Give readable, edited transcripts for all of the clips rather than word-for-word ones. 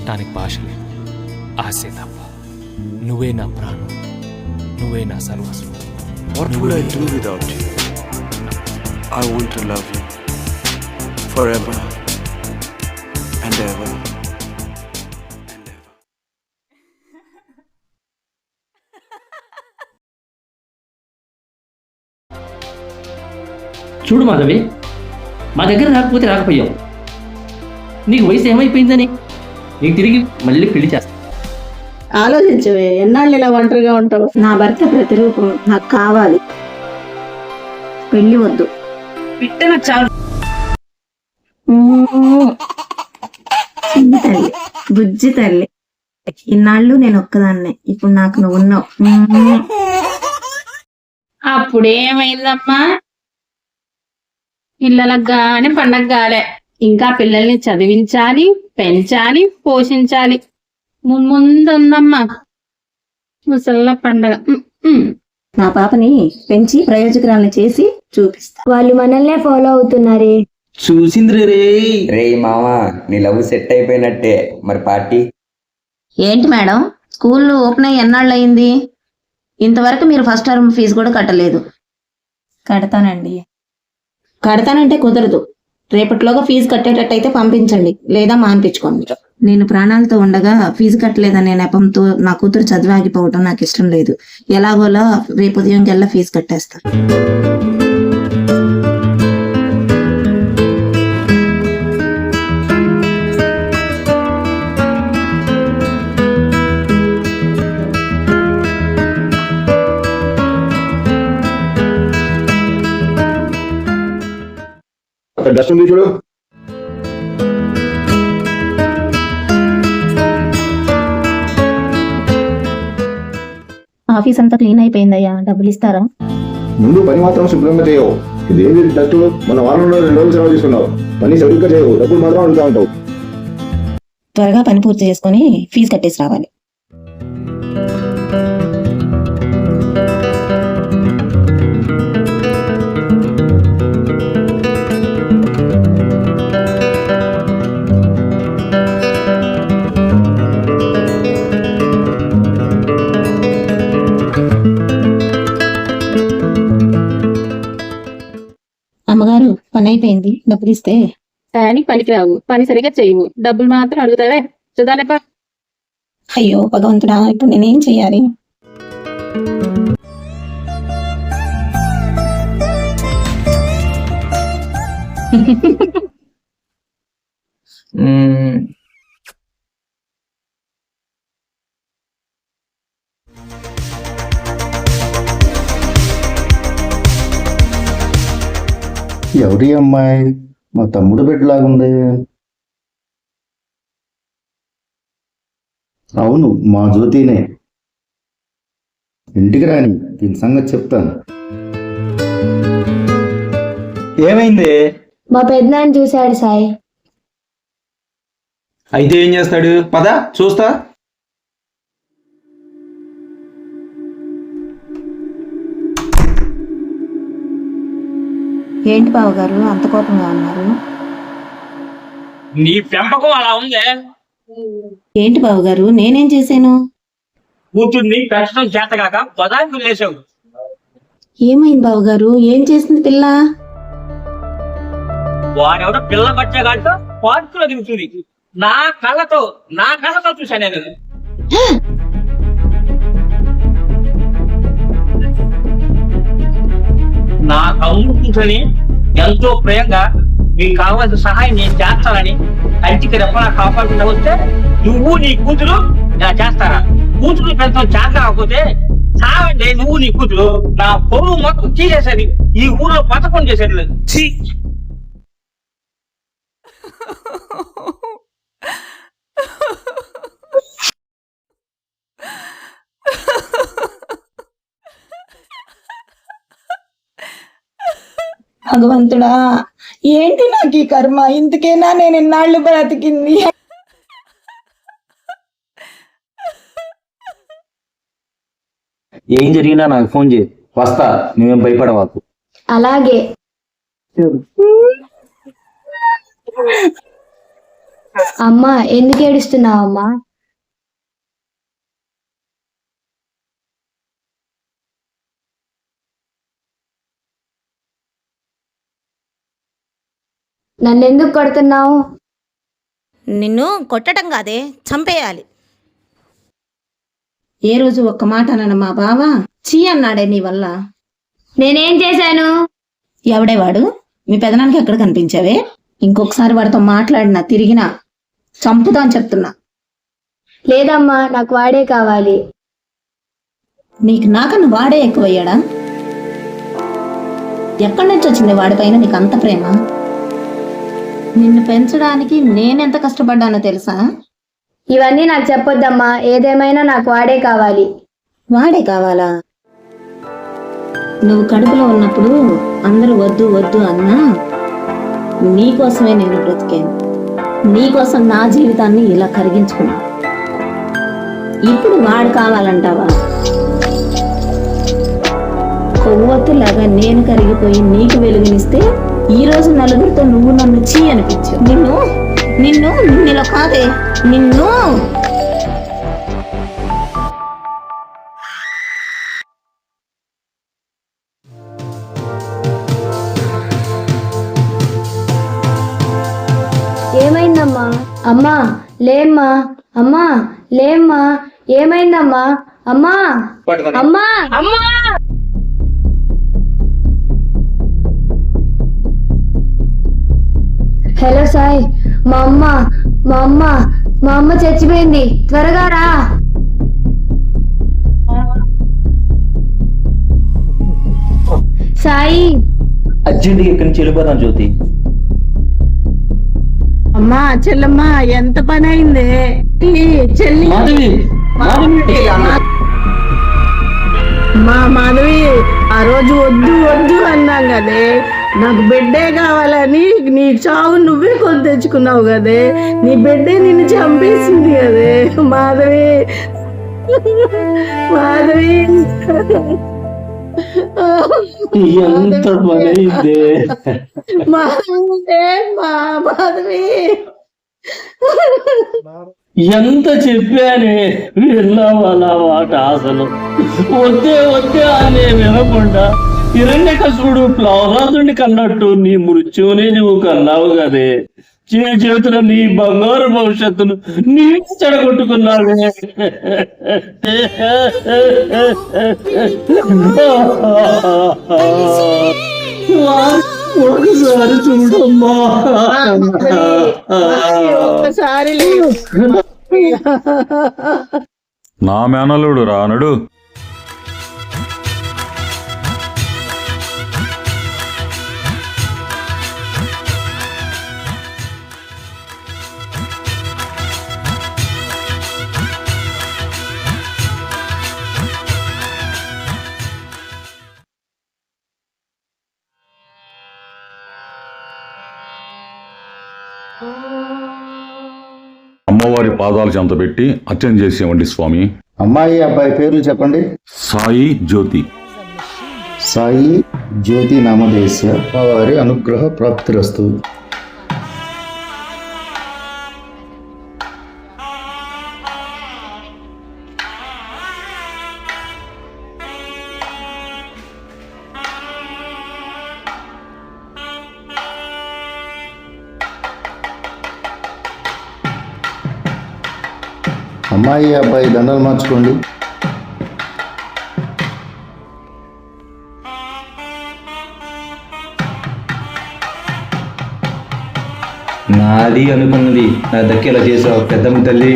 చెప్పటానికి భాష లేదు. ఆశే తప్ప. నువ్వే నా ప్రాణం, నువ్వే నా సర్వస్వం. What would I do without you? I want to love you forever and ever and ever. చూడు మాధవి, మా దగ్గర రాకపోతే రాకపోయావు. నీకు వయసు ఏమైపోయిందని నీకు తిరిగి మళ్ళీ పెళ్లి చేస్తా. ఆలోచించవే, ఎన్నాళ్ళు ఇలా ఒంటరిగా ఉంటావు? నా భర్త ప్రతిరూపం నాకు కావాలి. పెళ్లి వద్దు. పిట్టన చాలు. చిన్ని తల్లి, బుజ్జి తల్లి, ఇన్నాళ్ళు నేను ఒక్కదాన్నే, ఇప్పుడు నాకు నువ్వు ఉన్నావు. అప్పుడేమైందమ్మా? పిల్లలకు గాని పండగ గాలే. ఇంకా పిల్లల్ని చదివించాలి, పెంచాలి, పోషించాలి. ముందుందమ్మా ముసళ్ళ పండగ. నా పాపని పెంచి ప్రయోజకురాలను చేసి చూపిస్తా. వాళ్ళు మనల్నే ఫాలో అవుతున్నారే. చూసింది రే మామా, నీ లవ్ సెట్ అయిపోయినట్టే. మరి పార్టీ ఏంటి మేడం, స్కూల్ ఓపెన్ అయ్యి ఎన్నాళ్ళు అయింది? ఇంతవరకు మీరు ఫస్ట్ టర్మ్ ఫీజు కూడా కట్టలేదు. కడతానంటే కుదరదు. రేపటిలోగా ఫీజు కట్టేటట్టయితే పంపించండి, లేదా మాన్పించుకోండి. నేను ప్రాణాలతో ఉండగా ఫీజు కట్టలేదనే నెపంతో నా కూతురు చదివి ఆగిపోవటం నాకు ఇష్టం లేదు. ఎలాగోలా రేపు ఉదయం కల్లా ఫీజు కట్టేస్తా. డస్ట్ ఉంది చూడు. ఆఫీస్ అంతా క్లీన్ అయిపోయిందయ్యా, డబ్బులు ఇస్తారా? ముందు పని మాత్రం శుభ్రంగా చేయవు. ఇదేంటి డస్ట్? మన వారంలో 2 రోజులు సెలవు తీసుకున్నావు. పని సరిగ్గా చేయవు, డబ్బులు మాత్రం అడుగుతా ఉంటావు. త్వరగా పని పూర్తి చేసుకుని ఫీజు కట్టేసి రావాలి. అమ్మగారు, పని అయిపోయింది, డబ్బులు ఇస్తే. టయానికి పనికి రావు, పని సరిగా చేయవు, డబ్బులు మాత్రం అడుగుతావే. చూడాలేపా. అయ్యో భగవంతుడా, ఇప్పుడు నేనేం చెయ్యాలి? ఎవరి అమ్మాయి? మా తమ్ముడు బిడ్డలాగుంది. అవును, మా జ్యోతినే. ఇంటికి రాని, దీని సంగతి చెప్తాను. ఏమైంది? మా పెద్దనాన్న చూశాడు సాయి. అయితే ఏం చేస్తాడు? పద చూస్తా. ఏంటి బావగారు అంత కోపంగా ఉన్నారు? నీ పెంపకం అలా ఉందే. ఏంటి బావగారు, నేనేం చేశాను? కూతుర్ని పెంచడం చేతగాక బదాన్ని లేసావు. ఏమైంది బావగారు, ఏం చేసింది పిల్ల? వాడెవడో పిల్ల బచ్చాగాడితో పార్కులో దిగుతుంది. నా కళ్ళతో చూశాను నేను. నా తమ్ముడు కూర్చొని ఎంతో ప్రేమగా మీకు కావాల్సిన సహాయం నేను చేస్తానని కంటికి రెప్పలా కాపాడుకుంటూ వస్తే నువ్వు నీ కూతురు ఇలా చేస్తారా? కూతురు పెంచడం చేత కాకపోతే చావండి. నువ్వు నీ కూతురు నా పొరుగు మొత్తం తీసేసేది, ఈ ఊళ్ళో పథకం చేసేది లేదు. భగవంతుడా, ఏంటి నాకు ఈ కర్మ? ఇందుకేనా నేను ఇన్నాళ్ళు బ్రతికింది? ఏం జరిగినా నాకు ఫోన్ చేయి, వస్తా. నువ్వేం భయపడవాకు. అలాగే. అమ్మా ఎందుకు ఏడుస్తున్నావమ్మా? నన్నెందుకు కొడుతున్నావు? నిన్ను కొట్టడం కాదే, చంపేయాలి. ఏ రోజు ఒక్క మాట అన్నాను మా బావ చీ అన్నాడే నీ వల్ల. నేనేం చేశాను? ఎవడే వాడు? మీ పెదనానికి ఎక్కడ కనిపించావే? ఇంకొకసారి వాడితో మాట్లాడినా తిరిగినా చంపుతా అని చెప్తున్నా. లేదమ్మా, నాకు వాడే కావాలి. నీకు నాకన్నా వాడే ఎక్కువయ్యాడా? ఎక్కడి నుంచి వచ్చింది వాడిపైన నీకు అంత ప్రేమ? నిన్ను పెంచడానికి నేనెంత కష్టపడ్డానో తెలుసా? ఇవన్నీ నాకు చెప్పొద్దమ్మా, ఏదేమైనా నాకు వాడే కావాలి. వాడే కావాలా? నువ్వు కడుపులో ఉన్నప్పుడు అందరూ వద్దు వద్దు అన్నా నీకోసమే నేను బ్రతికాను. నీకోసం నా జీవితాన్ని ఇలా కరిగించుకున్నా. ఇప్పుడు వాడు కావాలంటావా? కొవ్వొత్తులాగా నేను కరిగిపోయి నీకు వెలుగునిస్తే ఈ రోజు నలుగురితో నువ్వు నన్ను చీ అనిపించు. నిన్ను నిన్ను నిన్నులో కాదే నిన్ను. ఏమైందమ్మా? అమ్మా లేమ్మా, అమ్మా లేమ్మా, ఏమైందమ్మా? అమ్మా అమ్మా అమ్మా. హలో సాయి, మా అమ్మ చచ్చిపోయింది, త్వరగా రా. సాయి అర్జెంట్గా ఇక్కడి నుంచి వెళ్ళిపోతాం జ్యోతి. అమ్మా చెల్లమ్మా ఎంత పని అయిందే చెల్లి. మా మాధవి ఆ రోజు వద్దు వద్దు అన్నాం కదే, నాకు బిడ్డే కావాలని నీ చావు నువ్వే కొని తెచ్చుకున్నావు కదే. నీ బిడ్డే నిన్ను చంపేసింది కదే మాధవి. మాధవి ఎంత పని అయిందే. మాధవి ఎంత చెప్పానే, విన్నావా నా మాట? అసలు వద్దే వద్దే అనే వినకుండా హిరణ్యకశిపుడు ప్లవరాజుని కన్నట్టు నీ మృత్యువుని నువ్వు కన్నావు కదే. చేతుల నీ బంగారు భవిష్యత్తును నీ చెడగొట్టుకున్నావే. ఒకసారి చూడమ్మా, ఒకసారి నా మేనలుడు రానుడు. అమ్మవారి పాదాలు చెంత పెట్టి అర్చన చేసేవండి స్వామి. అమ్మాయి అబ్బాయి పేర్లు చెప్పండి. సాయి జ్యోతి. సాయి జ్యోతి నామధేయ వారి అనుగ్రహ ప్రాప్తిరస్తు. అమ్మాయి అబ్బాయి దండలు మార్చుకోండి. నాది అనుకున్నది నా దక్కేలా చేసావు పెద్దమ్మ తల్లి.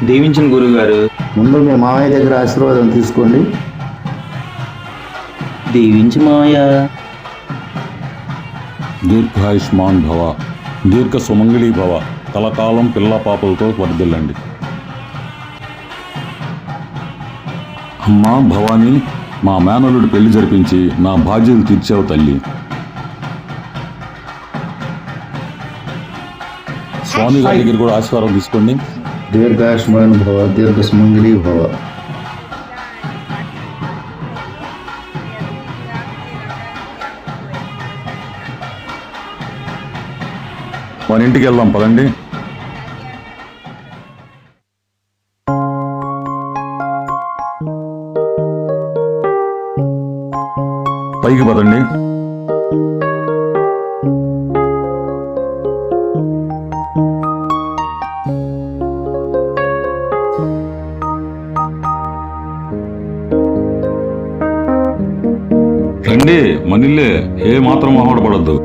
దీవించిన గురువు గారు. ముందు మీ మామయ్య దగ్గర ఆశీర్వాదం తీసుకోండి. దీవించి మాయా. దీర్ఘాయుష్మాన్ భవ, దీర్ఘ సుమంగళీ భవ, కలకాలం పిల్ల పాపలతో వర్ధిల్లండి. అమ్మా భవానీ, మా మేనలుడు పెళ్లి జరిపించి నా బాధ్యతలు తీర్చావు తల్లి. స్వామి గారి దగ్గర కూడా ఆశీర్వాదం తీసుకోండి. దీర్ఘాయుష్మాన్ భవ, దీర్ఘ సుమంగళీ భవ. మన ఇంటికి వెళ్దాం పదండి. పైకి పదండి. రండి, మనిల్లే, ఏ మాత్రం మొహమాటపడద్దు.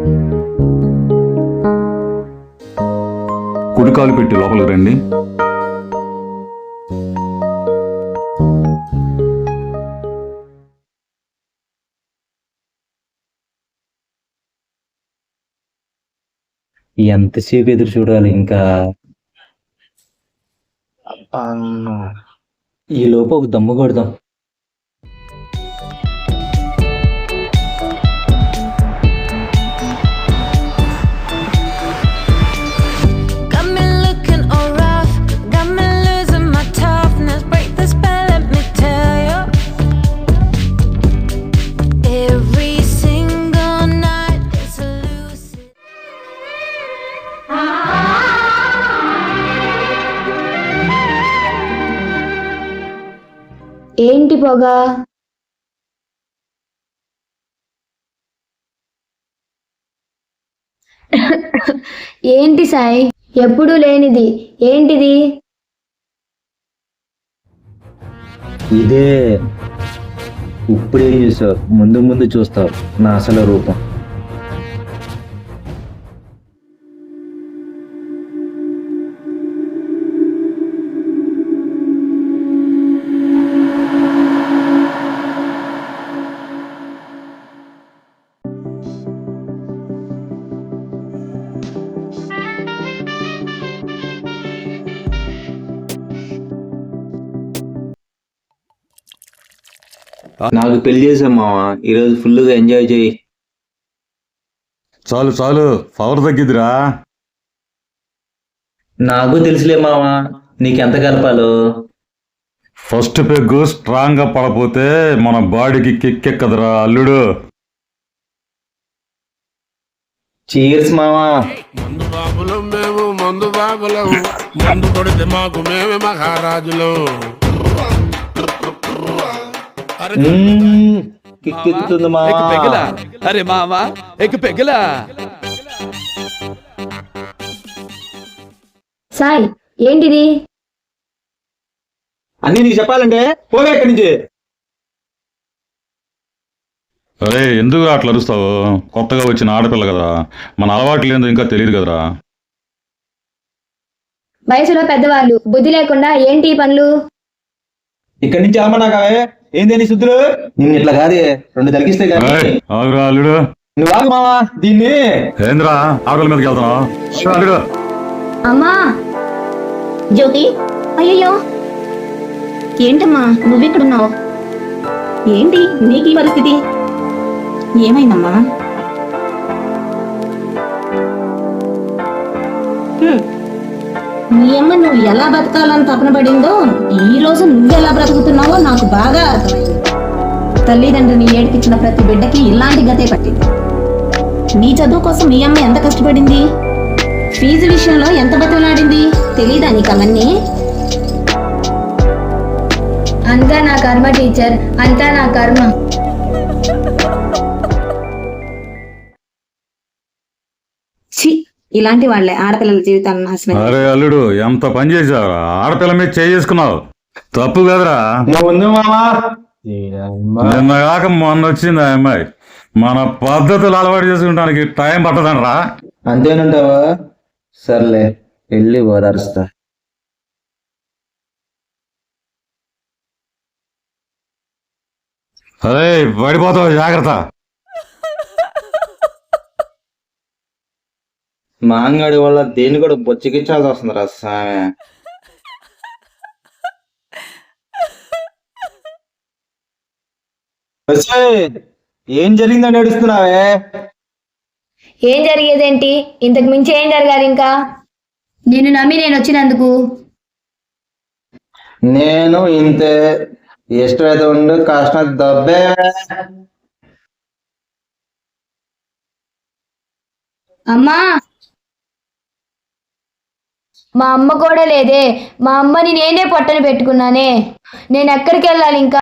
కుడికాలు పెట్టి లోపలికి రండి. ఎంతసేపు ఎదురు చూడాలి ఇంకా? ఈ లోపు ఒక దమ్ము కొడదాం. ఏంటి పొగ? ఏంటి సాయి, ఎప్పుడూ లేనిది ఏంటిది? ఇదే ఇప్పుడేం చూసావు, ముందు ముందు చూస్తావు నా అసలు రూపం. నాకు పెళ్లి చేసాం మావా, ఈరోజు ఫుల్గా ఎంజాయ్ చేయి. చాలు చాలు, పవర్ తగ్గిద్దిరా. నాకు తెలుసులే మావా నీకెంత కలపాలో. ఫస్ట్ పెగ్గు స్ట్రాంగ్ గా పడపోతే మన బాడీకి కిక్కెక్కదరా అల్లుడు. చీర్స్ మావా. మందు బాబులం మేము, మందు బాబులం, మందు కొడితే మాకు మేమే మహారాజులు. కిక్కెక్కుతుంది మావా. అరే మావా ఎక్ పెగలా. సాయి, ఏంటిది? అన్ని నీకు చెప్పాలంటే పోవే ఇక్కడి నుంచి. అరే ఎందుకు అట్లా అరుస్తావు? కొత్తగా వచ్చిన ఆడపిల్ల కదా, మన అలవాట్లు ఏందో ఇంకా తెలియదు కదరా. వయసులో పెద్దవాళ్ళు, బుద్ధి లేకుండా ఏంటి ఈ పనులు? ఇక్కడి నుంచి అమ్మనాకావే ఏంది శుద్ధులు? నిన్ను ఇట్లా కాదే, రెండు తగ్గిస్తే ఆగురా అల్లుడు. నువ్వు ఆగు మావా దీన్ని. ఏంద్రా ఆకుల మీదకి వెళ్తున్నావు అల్లుడు? అమ్మా. జ్యోతి, అయ్యయ్యో ఏంటమ్మా నువ్వెక్కడున్నావు? ఏంటి నీకు ఈ పరిస్థితి? ఏమైందమ్మా? మీ అమ్మ నువ్వు ఎలా బతకాలని తపన పడిందో ఈ రోజు నువ్వెలా బ్రతుకుతున్నావో నాకు బాగా అర్థమైంది. తల్లిదండ్రిని ఏడిపించిన ప్రతి బిడ్డకి ఇలాంటి గతే పట్టింది. నీ చదువు కోసం మీ అమ్మ ఎంత కష్టపడింది, ఫీజు విషయంలో ఎంత బతిలాడింది, తెలీదా నీకు అవన్నీ? అంతా నా కర్మ టీచర్, అంతా నా కర్మ. ఛీ, ఇలాంటి వాళ్ళే ఆడపిల్లల జీవితాలను నాశనం. అరే అల్లుడు ఎంత పని చేసావురా, ఆడపిల్ల మీద చేసుకున్నావు, తప్పు కదరా. నిన్న కాక మొన్న వచ్చింది ఆ అమ్మాయి. మన పద్ధతులు అలవాటు చేసుకుంటానికి టైం పట్టదనరా. అంతేనంటావా? సర్లే వెళ్ళి ఓదారుస్తా. అరే పడిపోతావు, జాగ్రత్త. మాంగాడి వల్ల దేన్ని కూడా బొచ్చికిచ్చాల్సి వస్తుంది రా సామె. ఏం జరిగిందని ఏడుస్తున్నావే? ఏం జరిగేదేంటి? ఇంతకు మించి ఏం జరగాలి ఇంకా? నిన్ను నమ్మి నేను వచ్చినందుకు. నేను ఇంతే, ఇష్టమైతే ఉండు, కష్టం దబ్బే. అమ్మా. మా అమ్మ కూడా లేదే. మా అమ్మని నేనే పొట్టన పెట్టుకున్నానే. నేను ఎక్కడికి వెళ్ళాలి ఇంకా?